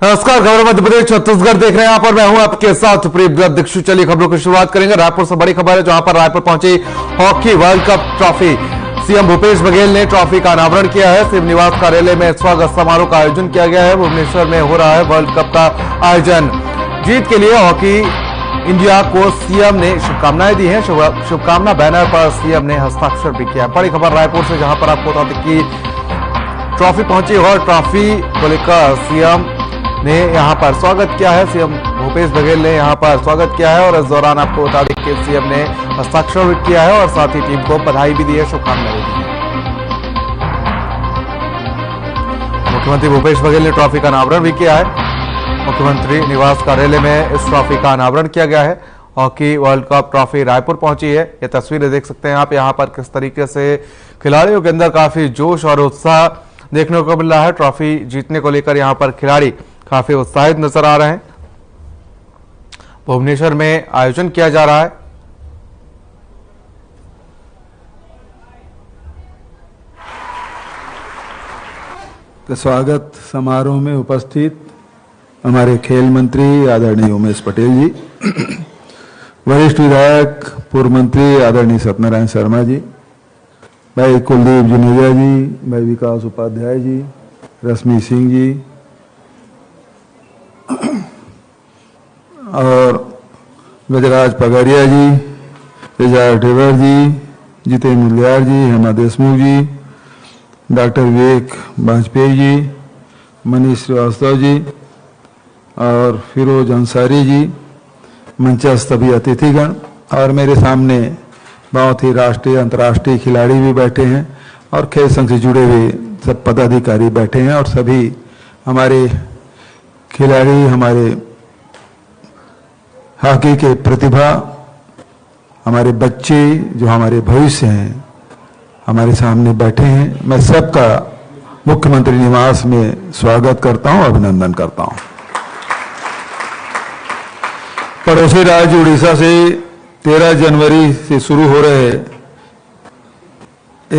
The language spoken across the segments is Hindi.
नमस्कार, खबर मध्य प्रदेश छत्तीसगढ़ देख रहे हैं। यहाँ पर मैं हूं आपके साथ प्रियव्रत दीक्षित। चलिए खबरों की शुरुआत करेंगे। रायपुर से बड़ी खबर है, जहां पर रायपुर पहुंची hockey world cup trophy. CM Bhupesh Baghel ने ट्रॉफी का अनावरण किया है। सीएम निवास कार्यालय में स्वागत समारोह का आयोजन किया गया है। भुवनेश्वर में हो रहा है वर्ल्ड कप का आयोजन। जीत के लिए हॉकी इंडिया को सीएम ने शुभकामनाएं दी हैं। शुभकामना बैनर पर सीएम ने हस्ताक्षर भी किया। बड़ी खबर रायपुर से, जहां पर आपको बता दें कि ट्रॉफी पहुंची और ट्रॉफी को लेकर सीएम ने यहां पर स्वागत किया है। सीएम भूपेश बघेल ने यहां पर स्वागत किया है और इस दौरान आपको बता दें कि सीएम ने हस्ताक्षर भी किया है और साथ ही टीम को बधाई भी दी है, शुभकामनाएं दी है। मुख्यमंत्री भूपेश बघेल ने ट्रॉफी का अनावरण भी किया है। मुख्यमंत्री निवास कार्यालय में इस ट्रॉफी का अनावरण किया गया है। Hockey world cup trophy Raipur पहुंची है। ये तस्वीरें देख सकते हैं आप यहाँ पर किस तरीके से खिलाड़ियों के अंदर काफी जोश और उत्साह देखने को मिल रहा है। ट्रॉफी जीतने को लेकर यहाँ पर खिलाड़ी काफी उत्साहित नजर आ रहे हैं। भुवनेश्वर में आयोजन किया जा रहा है। तो स्वागत समारोह में उपस्थित हमारे खेल मंत्री आदरणीय उमेश पटेल जी, वरिष्ठ विधायक पूर्व मंत्री आदरणीय सत्यनारायण शर्मा जी, भाई कुलदीप जुनेजा जी, भाई विकास उपाध्याय जी, रश्मि सिंह जी और गजराज पगारिया जी, एजाज ढेबर जी, जितेंद्र मुलियार जी, हेमा देशमुख जी, डॉक्टर विवेक वाजपेयी जी, मनीष श्रीवास्तव जी और फिरोज अंसारी जी, मंचस्थ सभी अतिथिगण और मेरे सामने बहुत ही राष्ट्रीय अंतर्राष्ट्रीय खिलाड़ी भी बैठे हैं और खेल संघ से जुड़े हुए सब पदाधिकारी बैठे हैं और सभी हमारे खिलाड़ी, हमारे हॉकी के प्रतिभा, हमारे बच्चे जो हमारे भविष्य हैं, हमारे सामने बैठे हैं। मैं सबका मुख्यमंत्री निवास में स्वागत करता हूं, अभिनंदन करता हूं। पड़ोसी राज्य उड़ीसा से 13 जनवरी से शुरू हो रहे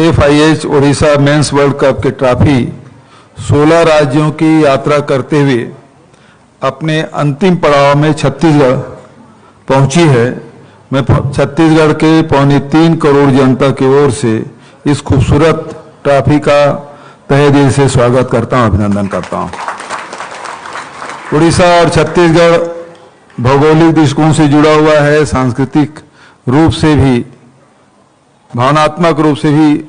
FIH Orissa mains world cup के ट्रॉफी 16 राज्यों की यात्रा करते हुए अपने अंतिम पड़ाव में छत्तीसगढ़ पहुंची है। मैं छत्तीसगढ़ के 3.25 करोड़ जनता की ओर से इस खूबसूरत ट्रॉफी का तहे दिल से स्वागत करता हूं, अभिनंदन करता हूं। उड़ीसा और छत्तीसगढ़ भौगोलिक दृष्टिकोण से जुड़ा हुआ है, सांस्कृतिक रूप से भी, भावनात्मक रूप से भी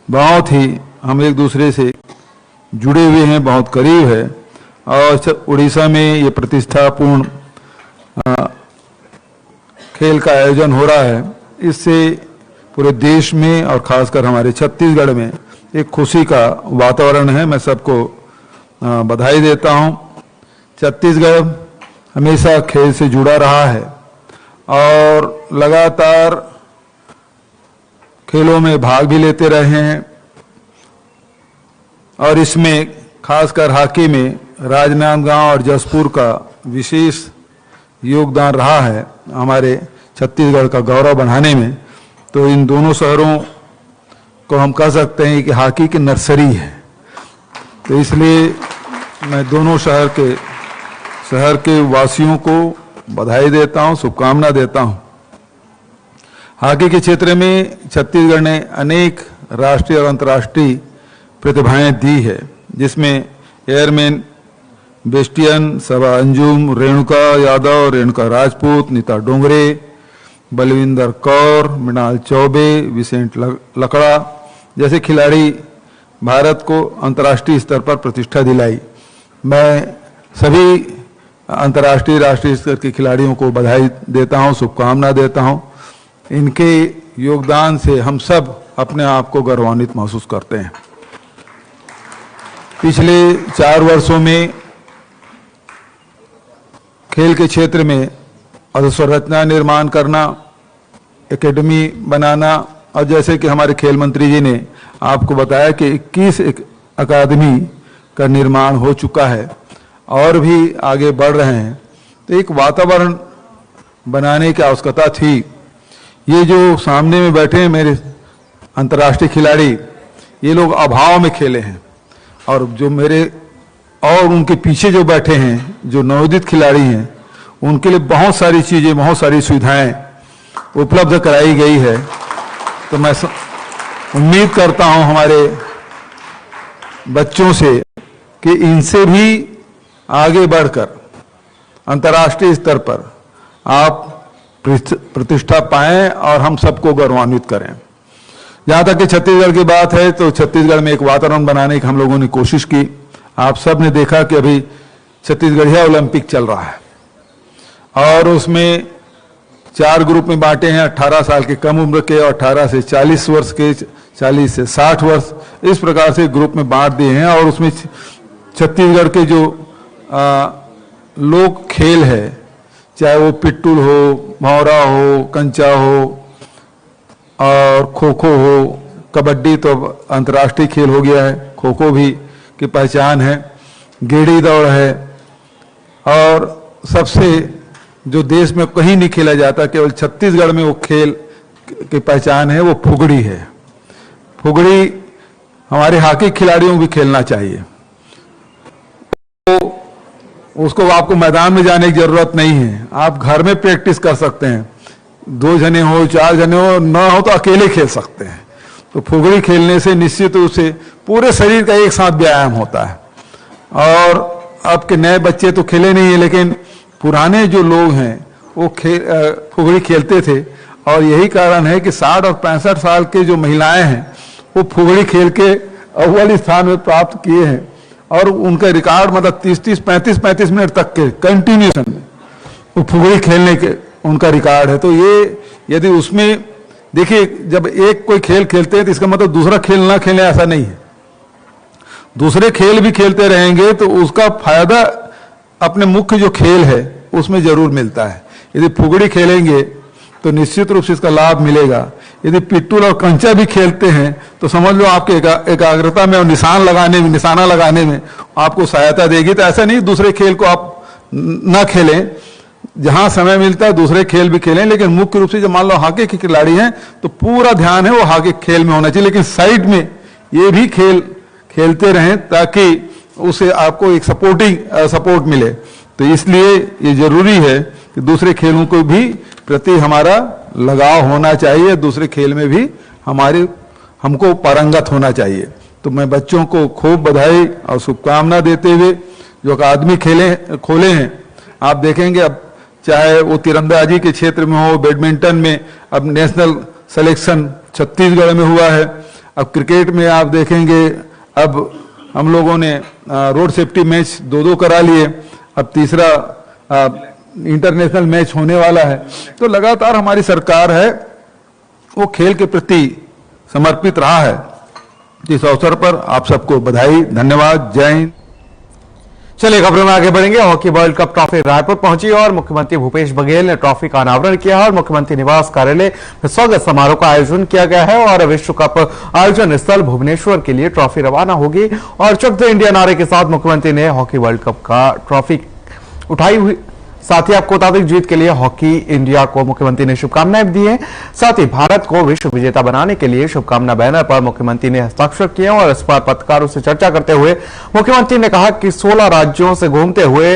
बहुत ही हम एक दूसरे से जुड़े हुए हैं, बहुत करीब है। और उड़ीसा में ये प्रतिष्ठापूर्ण खेल का आयोजन हो रहा है। इससे पूरे देश में और खासकर हमारे छत्तीसगढ़ में एक खुशी का वातावरण है। मैं सबको बधाई देता हूं। छत्तीसगढ़ हमेशा खेल से जुड़ा रहा है और लगातार खेलों में भाग भी लेते रहे हैं और इसमें खासकर हॉकी में राजनांदगांव और जसपुर का विशेष योगदान रहा है हमारे छत्तीसगढ़ का गौरव बढ़ाने में। तो इन दोनों शहरों को हम कह सकते हैं कि हॉकी की नर्सरी है। तो इसलिए मैं दोनों शहर के वासियों को बधाई देता हूं, शुभकामना देता हूं। हॉकी के क्षेत्र में छत्तीसगढ़ ने अनेक राष्ट्रीय और अंतर्राष्ट्रीय प्रतिभाएं दी है, जिसमें एयरमैन बेस्टियन, सबा अंजुम, रेणुका यादव, रेणुका राजपूत, नीता डोंगरे, बलविंदर कौर, मृणाल चौबे, विसेंट लकड़ा जैसे खिलाड़ी भारत को अंतर्राष्ट्रीय स्तर पर प्रतिष्ठा दिलाई। मैं सभी अंतर्राष्ट्रीय राष्ट्रीय स्तर के खिलाड़ियों को बधाई देता हूं, शुभकामना देता हूं। इनके योगदान से हम सब अपने आप को गौरवान्वित महसूस करते हैं। पिछले 4 वर्षों में खेल के क्षेत्र में अधोसंरचना निर्माण करना, एकेडमी बनाना और जैसे कि हमारे खेल मंत्री जी ने आपको बताया कि 21 अकादमी का निर्माण हो चुका है और भी आगे बढ़ रहे हैं। तो एक वातावरण बनाने की आवश्यकता थी। ये जो सामने में बैठे हैं मेरे अंतर्राष्ट्रीय खिलाड़ी, ये लोग अभाव में खेले हैं और जो मेरे और उनके पीछे जो बैठे हैं, जो नवोदित खिलाड़ी हैं, उनके लिए बहुत सारी चीज़ें, बहुत सारी सुविधाएं उपलब्ध कराई गई है। तो मैं उम्मीद करता हूं हमारे बच्चों से कि इनसे भी आगे बढ़कर अंतर्राष्ट्रीय स्तर पर आप प्रतिष्ठा पाएं और हम सबको गौरवान्वित करें। जहां तक कि छत्तीसगढ़ की बात है, तो छत्तीसगढ़ में एक वातावरण बनाने की हम लोगों ने कोशिश की। आप सब ने देखा कि अभी छत्तीसगढ़िया ओलंपिक चल रहा है और उसमें 4 ग्रुप में बांटे हैं, 18 साल के कम उम्र के और 18 से 40 वर्ष के, 40 से 60 वर्ष, इस प्रकार से ग्रुप में बांट दिए हैं। और उसमें छत्तीसगढ़ के जो लोक खेल है, चाहे वो पिट्टूल हो, भौरा हो, कंचा हो और खो खो हो, कबड्डी तो अंतर्राष्ट्रीय खेल हो गया है, खो खो भी की पहचान है, गेड़ी दौड़ है, और सबसे जो देश में कहीं नहीं खेला जाता, केवल छत्तीसगढ़ में वो खेल की पहचान है, वो फुगड़ी है। फुगड़ी हमारे हॉकी खिलाड़ियों को भी खेलना चाहिए। तो उसको आपको मैदान में जाने की जरूरत नहीं है, आप घर में प्रैक्टिस कर सकते हैं। 2 जने हो, 4 जने हो, ना हो तो अकेले खेल सकते हैं। तो फुगड़ी खेलने से निश्चित रूप से पूरे शरीर का एक साथ व्यायाम होता है। और अब के नए बच्चे तो खेले नहीं है, लेकिन पुराने जो लोग हैं वो फुगड़ी खेलते थे। और यही कारण है कि 60 और 65 साल के जो महिलाएं हैं वो फुगड़ी खेल के अव्वल स्थान में प्राप्त किए हैं। और उनका रिकॉर्ड मतलब 30-30, 35-35 मिनट तक के कंटिन्यूशन में वो फुगड़ी खेलने के उनका रिकॉर्ड है। तो ये यदि उसमें देखिए, जब एक कोई खेल खेलते हैं तो इसका मतलब दूसरा खेल ना खेलें ऐसा नहीं है। दूसरे खेल भी खेलते रहेंगे तो उसका फायदा अपने मुख्य जो खेल है उसमें जरूर मिलता है। यदि फुगड़ी खेलेंगे तो निश्चित रूप से इसका लाभ मिलेगा। यदि पिट्टूल और कंचा भी खेलते हैं तो समझ लो आपके एकाग्रता में और निशाना लगाने में आपको सहायता देगी। तो ऐसा नहीं दूसरे खेल को आप ना खेलें, जहां समय मिलता है दूसरे खेल भी खेलें, लेकिन मुख्य रूप से जब मान लो हॉकी के खिलाड़ी हैं तो पूरा ध्यान है वो हॉकी खेल में होना चाहिए, लेकिन साइड में ये भी खेल खेलते रहें ताकि उसे आपको एक सपोर्ट मिले। तो इसलिए ये जरूरी है कि दूसरे खेलों को भी प्रति हमारा लगाव होना चाहिए, दूसरे खेल में भी हमको पारंगत होना चाहिए। तो मैं बच्चों को खूब बधाई और शुभकामना देते हुए जो अकादमी खोले हैं, आप देखेंगे अब चाहे वो तीरंदाजी के क्षेत्र में हो, बैडमिंटन में अब नेशनल सिलेक्शन छत्तीसगढ़ में हुआ है। अब क्रिकेट में आप देखेंगे अब हम लोगों ने रोड सेफ्टी मैच 2-2 करा लिए, अब तीसरा इंटरनेशनल मैच होने वाला है। तो लगातार हमारी सरकार है वो खेल के प्रति समर्पित रहा है। इस अवसर पर आप सबको बधाई, धन्यवाद, जय हिंद। चलिए खबरों में आगे बढ़ेंगे। Hockey world cup trophy Raipur पहुंची और मुख्यमंत्री भूपेश बघेल ने ट्रॉफी का अनावरण किया और मुख्यमंत्री निवास कार्यालय में स्वागत समारोह का आयोजन किया गया है और विश्व कप आयोजन स्थल भुवनेश्वर के लिए ट्रॉफी रवाना होगी। और चक दे इंडिया नारे के साथ मुख्यमंत्री ने हॉकी वर्ल्ड कप का ट्रॉफी उठाई हुई। साथ ही आपको बता दें जीत के लिए हॉकी इंडिया को मुख्यमंत्री ने शुभकामनाएं दी हैं। साथ ही भारत को विश्व विजेता बनाने के लिए शुभकामना बैनर पर मुख्यमंत्री ने हस्ताक्षर किए और इस पर पत्रकारों से चर्चा करते हुए मुख्यमंत्री ने कहा कि 16 राज्यों से घूमते हुए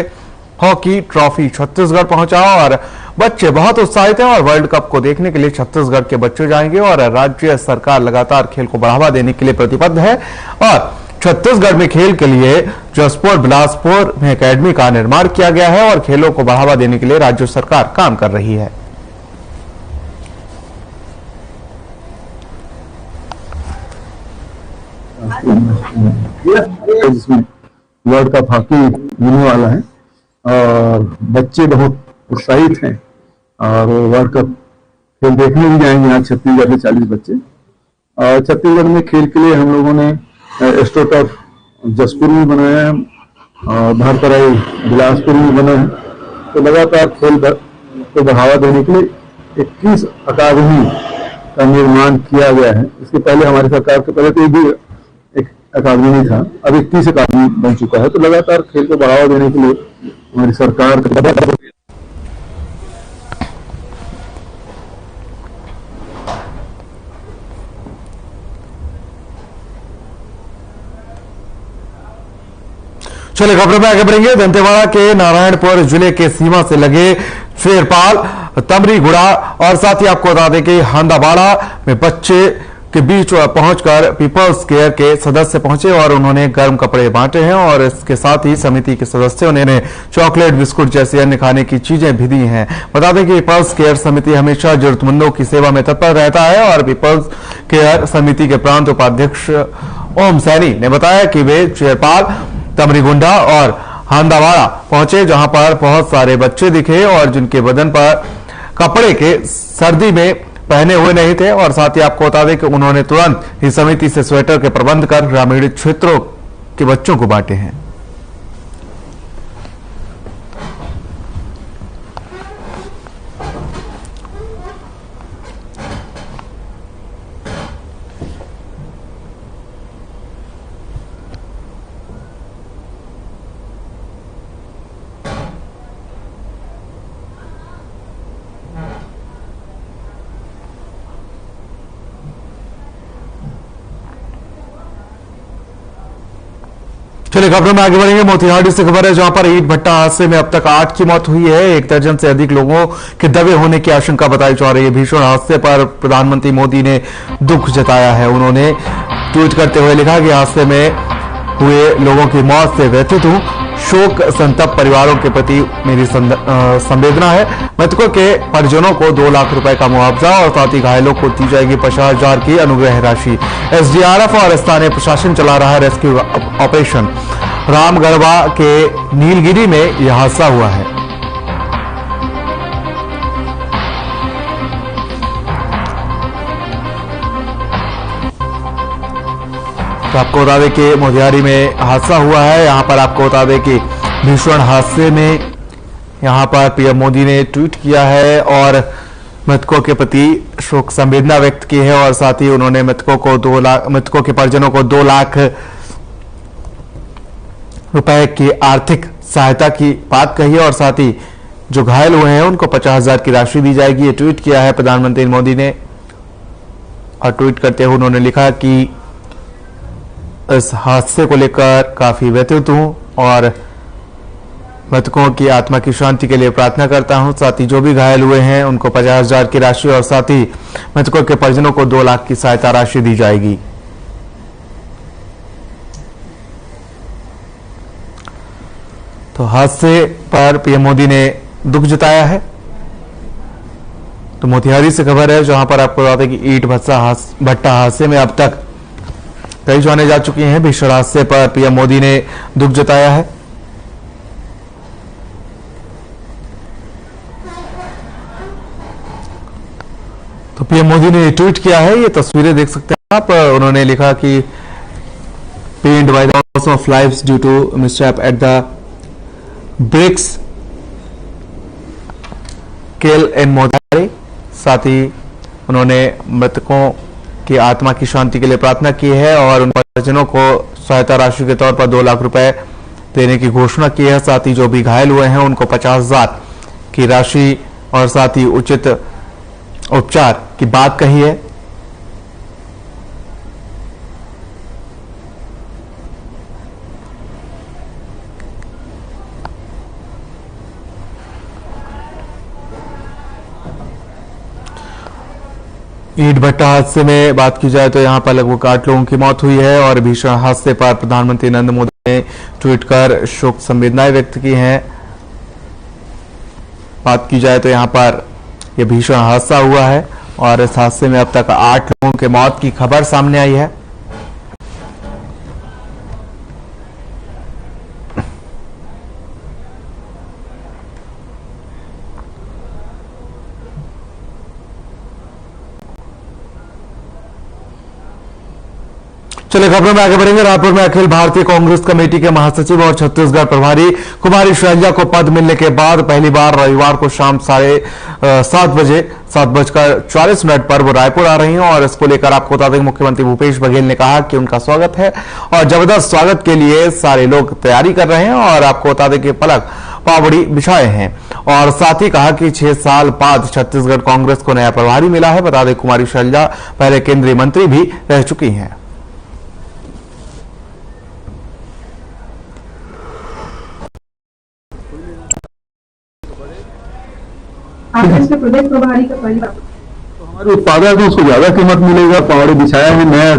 हॉकी ट्रॉफी छत्तीसगढ़ पहुंचा और बच्चे बहुत उत्साहित हैं और वर्ल्ड कप को देखने के लिए छत्तीसगढ़ के बच्चे जाएंगे और राज्य सरकार लगातार खेल को बढ़ावा देने के लिए प्रतिबद्ध है। और छत्तीसगढ़ में खेल के लिए जसपुर बिलासपुर में एकेडमी का निर्माण किया गया है और खेलों को बढ़ावा देने के लिए राज्य सरकार काम कर रही है। जिसमें वर्ल्ड कप हॉकी होने वाला है और बच्चे बहुत उत्साहित हैं और वर्ल्ड कप खेल देखने भी जाएंगे। यहाँ छत्तीसगढ़ के 40 बच्चे और छत्तीसगढ़ में खेल के लिए हम लोगों ने एस्ट्रोटर्फ जसपुर में बनाया है और भरतराई बिलासपुर में बना है। तो लगातार खेल को बढ़ावा देने के लिए 21 अकादमी का निर्माण किया गया है। इसके पहले हमारी सरकार के पहले तो भी एक अकादमी नहीं था, अब 21 अकादमी बन चुका है। तो लगातार खेल को बढ़ावा देने के लिए हमारी सरकार चलिए खबरों में आगे बढ़ेंगे। दंतेवाड़ा के नारायणपुर जिले के सीमा से लगे शेरपाल, तमरीगुड़ा और साथ ही आपको बता दें कि हांदाबाड़ा में बच्चे के बीच पहुंचकर पीपल्स केयर के सदस्य पहुंचे और उन्होंने गर्म कपड़े बांटे हैं और इसके साथ ही समिति के सदस्यों ने चॉकलेट, बिस्कुट जैसी अन्य खाने की चीजें भी दी हैं। बता दें कि पीपल्स केयर समिति हमेशा जरूरतमंदों की सेवा में तत्पर रहता है और पीपल्स केयर समिति के प्रांत उपाध्यक्ष ओम सैनी ने बताया कि वे शेरपाल, तमरीगुंडा और हांदावाड़ा पहुंचे, जहां पर बहुत सारे बच्चे दिखे और जिनके बदन पर कपड़े के सर्दी में पहने हुए नहीं थे और साथ ही आपको बता दें कि उन्होंने तुरंत ही समिति से स्वेटर के प्रबंध कर ग्रामीण क्षेत्रों के बच्चों को बांटे हैं। चलिए खबरों में आगे बढ़ेंगे। मोतिहारी से खबर है, जहां पर ईंट भट्टा हादसे में अब तक 8 की मौत हुई है। 1 दर्जन से अधिक लोगों के दबे होने की आशंका बताई जा रही है। भीषण हादसे पर प्रधानमंत्री मोदी ने दुख जताया है। उन्होंने ट्वीट करते हुए लिखा कि हादसे में हुए लोगों की मौत से व्यथित हूं, शोक संतप्त परिवारों के प्रति मेरी संवेदना है। मृतकों के परिजनों को 2 लाख रुपए का मुआवजा और साथ ही घायलों को दी जाएगी 50,000 की अनुग्रह राशि। एसडीआरएफ और स्थानीय प्रशासन चला रहा रेस्क्यू ऑपरेशन। रामगढ़वा के नीलगिरी में यह हादसा हुआ है। तो आपको बता दें कि मोतिहारी में हादसा हुआ है। यहां पर आपको बता दें कि भीषण हादसे में यहां पर पीएम मोदी ने ट्वीट किया है और मृतकों के प्रति शोक संवेदना व्यक्त की है और साथ ही उन्होंने मृतकों के परिजनों को 2 लाख रुपए की आर्थिक सहायता की बात कही है और साथ ही जो घायल हुए हैं उनको 50,000 की राशि दी जाएगी। ये ट्वीट किया है प्रधानमंत्री मोदी ने और ट्वीट करते हुए उन्होंने लिखा कि इस हादसे को लेकर काफी व्यथित हूं और मृतकों की आत्मा की शांति के लिए प्रार्थना करता हूं। साथ ही जो भी घायल हुए हैं उनको 50,000 की राशि और साथ ही मृतकों के परिजनों को 2 लाख की सहायता राशि दी जाएगी। तो हादसे पर पीएम मोदी ने दुख जताया है। तो मोतिहारी से खबर है, जहां पर आपको बता दें कि ईंट भट्टा हादसे में अब तक कई जाने जा चुकी हैं। भीषण हादसे पर पीएम मोदी ने दुख जताया है। तो पीएम मोदी ने ट्वीट किया है, ये तस्वीरें देख सकते हैं आप। उन्होंने लिखा कि pained by the loss of lives due to mishap at the bricks kiln in Motihari. साथ ही उन्होंने मृतकों की आत्मा की शांति के लिए प्रार्थना की है और उन परिजनों को सहायता राशि के तौर पर 2 लाख रुपए देने की घोषणा की है। साथ ही जो भी घायल हुए हैं उनको 50,000 की राशि और साथ ही उचित उपचार की बात कही है। ईंट भट्टा हादसे में बात की जाए तो यहां पर लगभग 8 लोगों की मौत हुई है और भीषण हादसे पर प्रधानमंत्री नरेंद्र मोदी ने ट्वीट कर शोक संवेदनाएं व्यक्त की हैं। बात की जाए तो यहां पर यह भीषण हादसा हुआ है और इस हादसे में अब तक 8 लोगों की मौत की खबर सामने आई है। चलिए खबरों में आगे बढ़ेंगे। रायपुर में अखिल भारतीय कांग्रेस कमेटी के महासचिव और छत्तीसगढ़ प्रभारी कुमारी शैलजा को पद मिलने के बाद पहली बार रविवार को शाम 7:40 पर वो रायपुर आ रही हैं और इसको लेकर आपको बता दें मुख्यमंत्री भूपेश बघेल ने कहा कि उनका स्वागत है और जबरदस्त स्वागत के लिए सारे लोग तैयारी कर रहे हैं और आपको बता दें कि पलक पावड़ी बिछाए हैं और साथ ही कहा कि 6 साल बाद छत्तीसगढ़ कांग्रेस को नया प्रभारी मिला है। बता दें कुमारी शैलजा पहले केंद्रीय मंत्री भी रह चुकी हैं। कांग्रेस के प्रदेश प्रभारी का पहली बात, हमारे उत्पादक को उसको ज्यादा कीमत मिलेगा। पहाड़ी बिछाया है, नया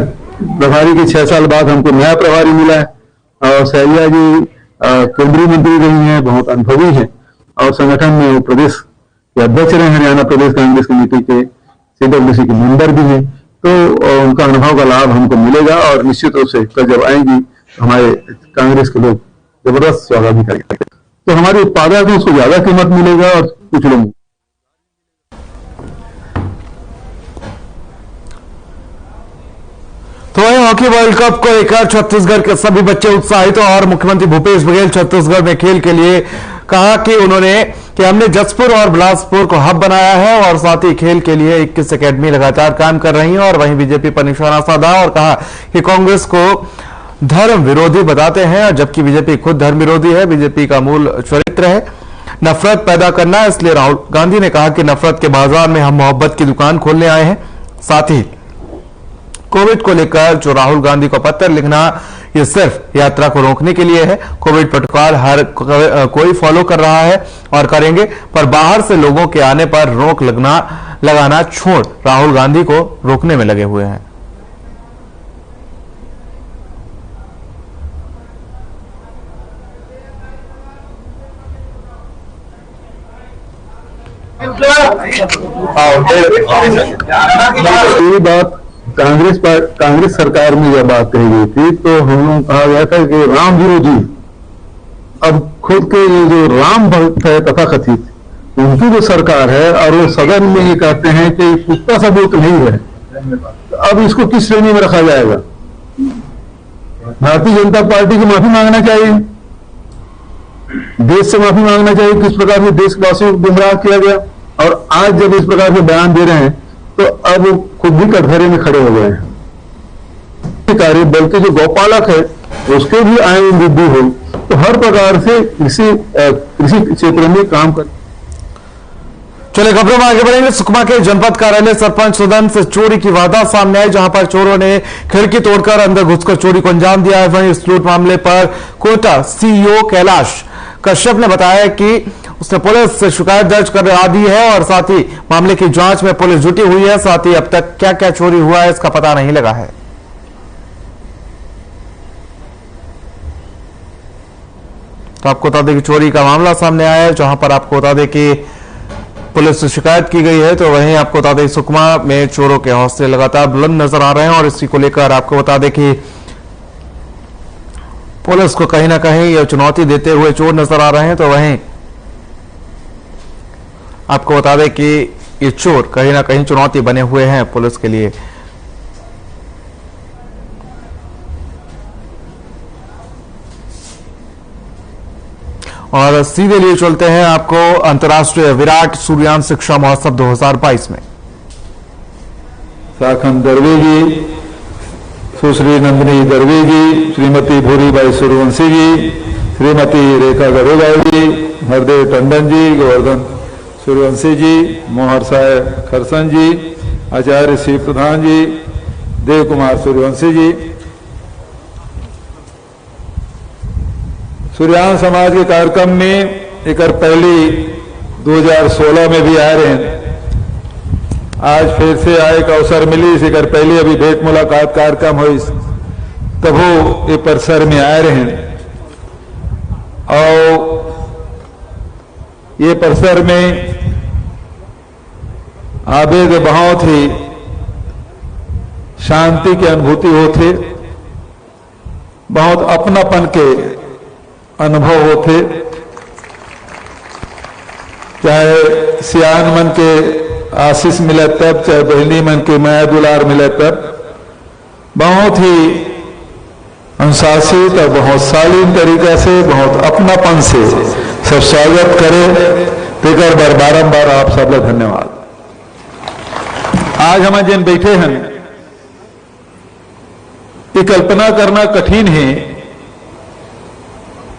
प्रभारी के 6 साल बाद हमको नया प्रभारी मिला है। और सैया जी केंद्रीय मंत्री रही हैं, बहुत अनुभवी हैं और संगठन में वो प्रदेश के अध्यक्ष रहे, हरियाणा प्रदेश कांग्रेस कमेटी के CWC के मेंबर भी हैं। तो उनका अनुभव का लाभ हमको मिलेगा और निश्चित रूप से कल जब आएंगी हमारे कांग्रेस के लोग जबरदस्त स्वागत भी करेंगे। तो हमारे उत्पादक को उसको ज्यादा कीमत मिलेगा और कुछ लोग तो वहीं हॉकी वर्ल्ड कप को लेकर छत्तीसगढ़ के सभी बच्चे उत्साहित और मुख्यमंत्री भूपेश बघेल छत्तीसगढ़ में खेल के लिए कहा कि हमने जसपुर और बिलासपुर को हब बनाया है और साथ ही खेल के लिए 21 एकेडमी लगातार काम कर रही हैं। और वहीं बीजेपी पर निशाना साधा और कहा कि कांग्रेस को धर्म विरोधी बताते हैं, जबकि बीजेपी खुद धर्म विरोधी है। बीजेपी का मूल चरित्र है नफरत पैदा करना, इसलिए राहुल गांधी ने कहा कि नफरत के बाजार में हम मोहब्बत की दुकान खोलने आए हैं। साथ ही कोविड को लेकर जो राहुल गांधी को पत्र लिखना, ये सिर्फ यात्रा को रोकने के लिए है। कोविड प्रोटोकॉल हर कोई फॉलो कर रहा है और करेंगे, पर बाहर से लोगों के आने पर रोक लगाना छोड़ राहुल गांधी को रोकने में लगे हुए हैं। ये बात कांग्रेस सरकार में जब बात कही गई थी तो हम लोग कहा गया था कि राम विरोधी। अब खुद के ये जो राम भक्त है तथा कथित, उनकी जो सरकार है और वो सदन में ये कहते हैं कि कुत्ता सबूत नहीं है, तो अब इसको किस श्रेणी में रखा जाएगा? भारतीय जनता पार्टी को माफी मांगना चाहिए, देश से माफी मांगना चाहिए किस प्रकार से देशवासियों को गुमराह किया गया। और आज जब इस प्रकार के बयान दे रहे हैं तो अब खुद भी कटघरे में खड़े हो गए हैं। बल्कि जो गौपालक है उसके भी आय में वृद्धि हुई। तो हर प्रकार से कृषि क्षेत्र में काम कर। चलिए खबरों में आगे बढ़ेंगे। सुकमा के जनपद कार्यालय सरपंच सदन से चोरी की वारदात सामने आई, जहां पर चोरों ने खिड़की तोड़कर अंदर घुसकर चोरी को अंजाम दिया है। वहीं इस लूट मामले पर कोटा सीईओ कैलाश कश्यप ने बताया कि उसने पुलिस से शिकायत दर्ज करा दी है और साथ ही मामले की जांच में पुलिस जुटी हुई है। साथ ही अब तक क्या क्या चोरी हुआ है इसका पता नहीं लगा है। तो आपको बता दें कि चोरी का मामला सामने आया है, जहां पर आपको बता दें कि पुलिस से शिकायत की गई है। तो वहीं आपको बता दें सुकमा में चोरों के हौसले लगातार बुलंद नजर आ रहे हैं और इसी को लेकर आपको बता दें कि पुलिस को कहीं ना कहीं यह चुनौती देते हुए चोर नजर आ रहे हैं। तो वहीं आपको बता दें कि ये चोर कहीं ना कहीं चुनौती बने हुए हैं पुलिस के लिए। और सीधे लिए चलते हैं आपको अंतर्राष्ट्रीय विराट सूर्ययान शिक्षा महोत्सव 2022 में। साखन दरवे जी, सुश्री नंदिनी दरवे जी, श्रीमती भूरीबाई सूर्यवंशी जी, श्रीमती रेखा गढ़ेबाई जी, हरदेव टंडन जी, गोवर्धन सूर्यवंशी जी, मोहर साय खरसन जी, आचार्य शिव प्रधान जी, देव कुमार सूर्यवंशी जी। सूर्ययान समाज के कार्यक्रम में एक पहली 2016 में भी आए रहे, आज फिर से आए का अवसर मिली। इसी कर पहले अभी भेंट मुलाकात कार्यक्रम हुई तब वो ये परिसर में आए रहे और ये परिसर में आबे के बहुत ही शांति की अनुभूति होते, बहुत अपनापन के अनुभव होते। चाहे सियान मन के आशीष मिले तब, चाहे बहनी मन के माया दुलार मिले तब, बहुत ही अनुशासित और बहुत शालीन तरीका से, बहुत अपनापन से सब स्वागत करे। तेकर बार बारंबार आप सब लोग धन्यवाद। आज हम जिन बैठे हैं, ये कल्पना करना कठिन है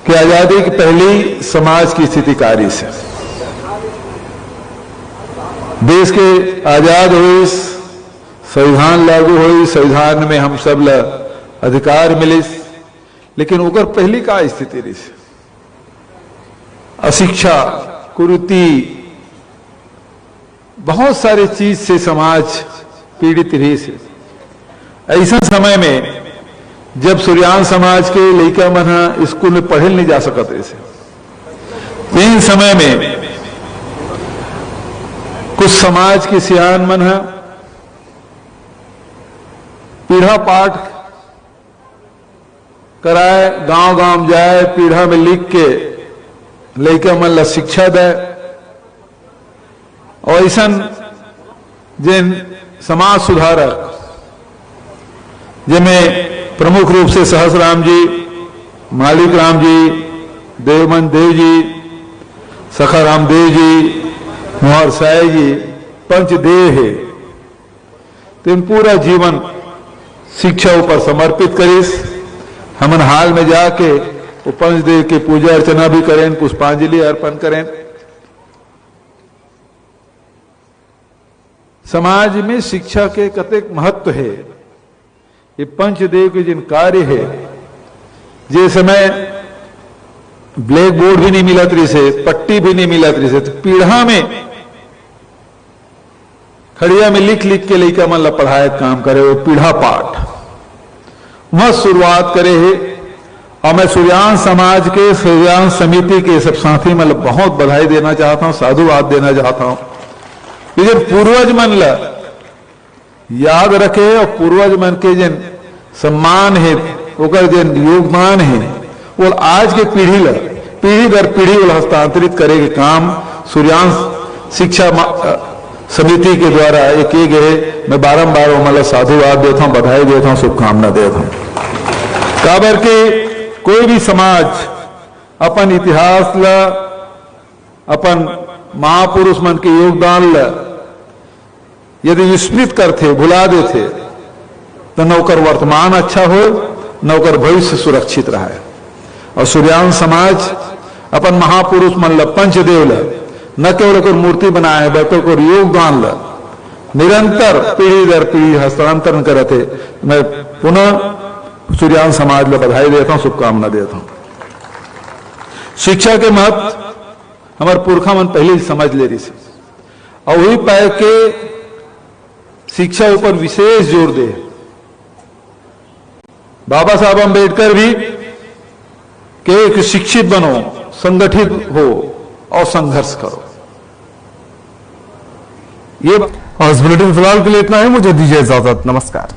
कि आजादी की पहली समाज की स्थिति कारी से देश के आजाद हुई, संविधान लागू हुई, संविधान में हम सब अधिकार मिले, लेकिन ओकर पहली का स्थिति रही अशिक्षा, कुरीति, बहुत सारे चीज से समाज पीड़ित रही से। ऐसा समय में जब सूर्यान समाज के लड़का मन स्कूल में पढ़े नहीं जा सकते ऐसे, इन समय में कुछ समाज के सियान मन पीढ़ा पाठ कराए, गांव गांव जाए, पीढ़ा में लिख के लड़का मन ला शिक्षा दे। और ऐसा जिन समाज सुधारक जिनमें प्रमुख रूप से सहसराम जी, मालिक राम जी, देवमन देव जी, सखा रामदेव जी, मोहर साय जी, पंचदेव है। तो इन पूरा जीवन शिक्षा ऊपर समर्पित करीस। हमन हाल में जाके वो पंचदेव की पूजा अर्चना भी करें, पुष्पांजलि अर्पण करें। समाज में शिक्षा के कतेक महत्व है, ये पंचदेव के जिन कार्य है, जे समय ब्लैक बोर्ड भी नहीं मिला तरी से, पट्टी भी नहीं मिला तरी से, तो पीढ़ा में खड़िया में लिख लिख के लड़का मन ला पढ़ाए काम करे, वो पीढ़ा पाठ वह शुरुआत करे है। और मैं सूर्यान समाज के, सूर्यान समिति के सब साथी मन बहुत बधाई देना चाहता हूं, साधुवाद देना चाहता हूं। जब पूर्वज मन ला याद रखे और पूर्वज मन के जिन सम्मान है, ओकर जिन योगदान है, वो आज के पीढ़ी ला, पीढ़ी दर पीढ़ी वो हस्तांतरित करे के काम सूर्यान शिक्षा समिति के द्वारा एक गए। मैं बारंबार मतलब साधुवाद देता हूं, बधाई देता हूं, शुभकामना देता हूं। काबर के कोई भी समाज अपन इतिहास ला, अपन महापुरुष मन के योगदान ला यदि विस्मृत करते, भुला देते, तो नौकर वर्तमान अच्छा हो, नौकर भविष्य सुरक्षित रहे। और सूर्यान समाज अपन महापुरुष मन ला, पंचदेव ला न केवल कोई मूर्ति बनाए है, बल्कि कोई योगदान ला निरंतर पीढ़ी दर पीढ़ी हस्तांतरण करते। मैं पुनः सूर्यान समाज ला बधाई देता हूं, शुभकामना देता हूं। शिक्षा के महत्व हमारे पुरखा मन पहले ही समझ ले रही, और वही पाए के शिक्षा ऊपर विशेष जोर दे। बाबा साहब अम्बेडकर भी के एक शिक्षित बनो, संगठित हो और संघर्ष करो। ये और इस बुलेटिन फिलहाल के लिए इतना है। मुझे दीजिए इजाजत, नमस्कार।